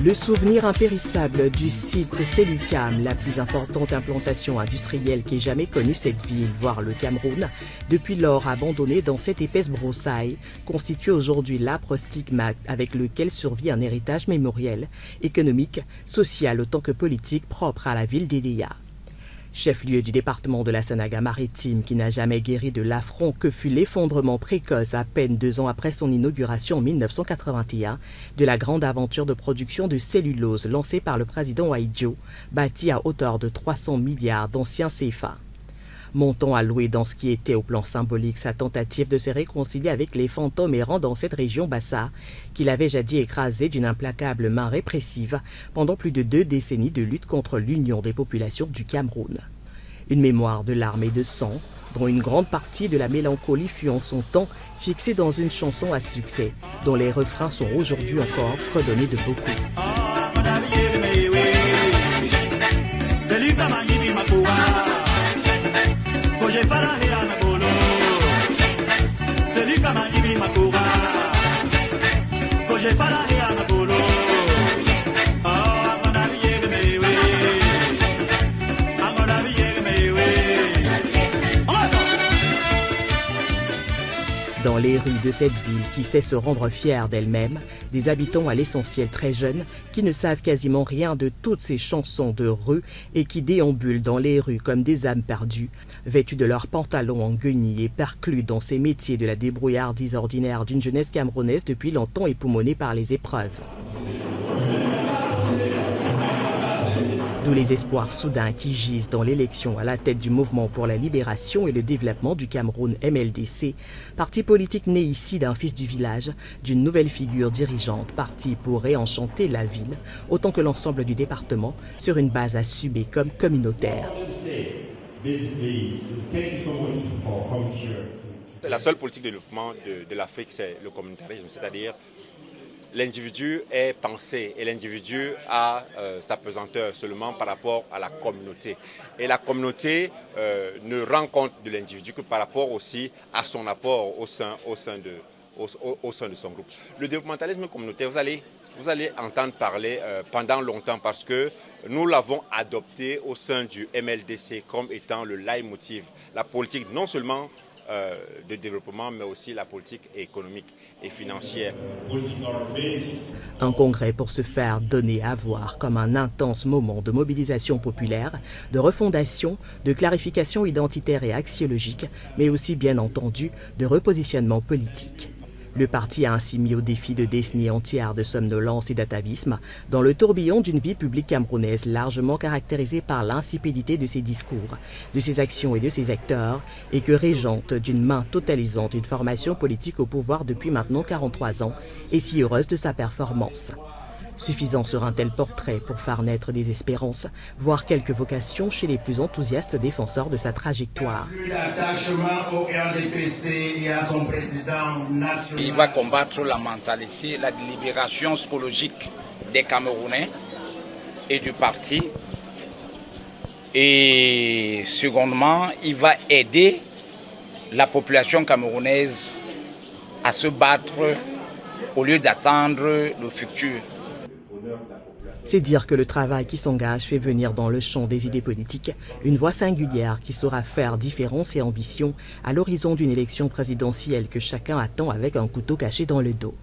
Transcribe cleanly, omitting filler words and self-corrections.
Le souvenir impérissable du site Selucam, la plus importante implantation industrielle qu'ait jamais connue cette ville, voire le Cameroun, depuis lors abandonné dans cette épaisse broussaille, constitue aujourd'hui l'âpre stigmate avec lequel survit un héritage mémoriel, économique, social autant que politique propre à la ville d'Edéa. Chef-lieu du département de la Sanaga-Maritime qui n'a jamais guéri de l'affront que fut l'effondrement précoce à peine 2 ans après son inauguration en 1981 de la grande aventure de production de cellulose lancée par le président Ahidjo, bâtie à hauteur de 300 milliards d'anciens CFA. Montant à louer dans ce qui était au plan symbolique sa tentative de se réconcilier avec les fantômes errants dans cette région Bassa, qu'il avait jadis écrasé d'une implacable main répressive pendant plus de 2 décennies de lutte contre l'union des populations du Cameroun. Une mémoire de larmes et de sang, dont une grande partie de la mélancolie fut en son temps fixée dans une chanson à succès, dont les refrains sont aujourd'hui encore fredonnés de beaucoup. Dans les rues de cette ville qui sait se rendre fière d'elle-même, des habitants à l'essentiel très jeunes qui ne savent quasiment rien de toutes ces chansons de rue et qui déambulent dans les rues comme des âmes perdues, vêtus de leurs pantalons en guenilles et perclus dans ces métiers de la débrouillardise ordinaire d'une jeunesse camerounaise depuis longtemps époumonée par les épreuves. D'où les espoirs soudains qui gisent dans l'élection à la tête du mouvement pour la libération et le développement du Cameroun MLDC, parti politique né ici d'un fils du village, d'une nouvelle figure dirigeante, parti pour réenchanter la ville, autant que l'ensemble du département, sur une base assumée comme communautaire. La seule politique de développement de l'Afrique, c'est le communautarisme, c'est-à-dire l'individu est pensé et l'individu a sa pesanteur seulement par rapport à la communauté. Et la communauté ne rend compte de l'individu que par rapport aussi à son apport au sein de son groupe. Le développementalisme communautaire, vous allez entendre parler pendant longtemps parce que nous l'avons adopté au sein du MLDC comme étant le leitmotiv. La politique non seulement de développement, mais aussi la politique économique et financière. Un congrès pour se faire donner à voir comme un intense moment de mobilisation populaire, de refondation, de clarification identitaire et axiologique, mais aussi bien entendu de repositionnement politique. Le parti a ainsi mis au défi de décennies entières de somnolence et d'atavisme dans le tourbillon d'une vie publique camerounaise largement caractérisée par l'insipidité de ses discours, de ses actions et de ses acteurs, et que régente d'une main totalisante une formation politique au pouvoir depuis maintenant 43 ans et si heureuse de sa performance. Suffisant sur un tel portrait pour faire naître des espérances, voire quelques vocations chez les plus enthousiastes défenseurs de sa trajectoire. Il va combattre la mentalité, la libération psychologique des Camerounais et du parti. Et secondement, il va aider la population camerounaise à se battre au lieu d'attendre le futur. C'est dire que le travail qui s'engage fait venir dans le champ des idées politiques une voix singulière qui saura faire différence et ambition à l'horizon d'une élection présidentielle que chacun attend avec un couteau caché dans le dos.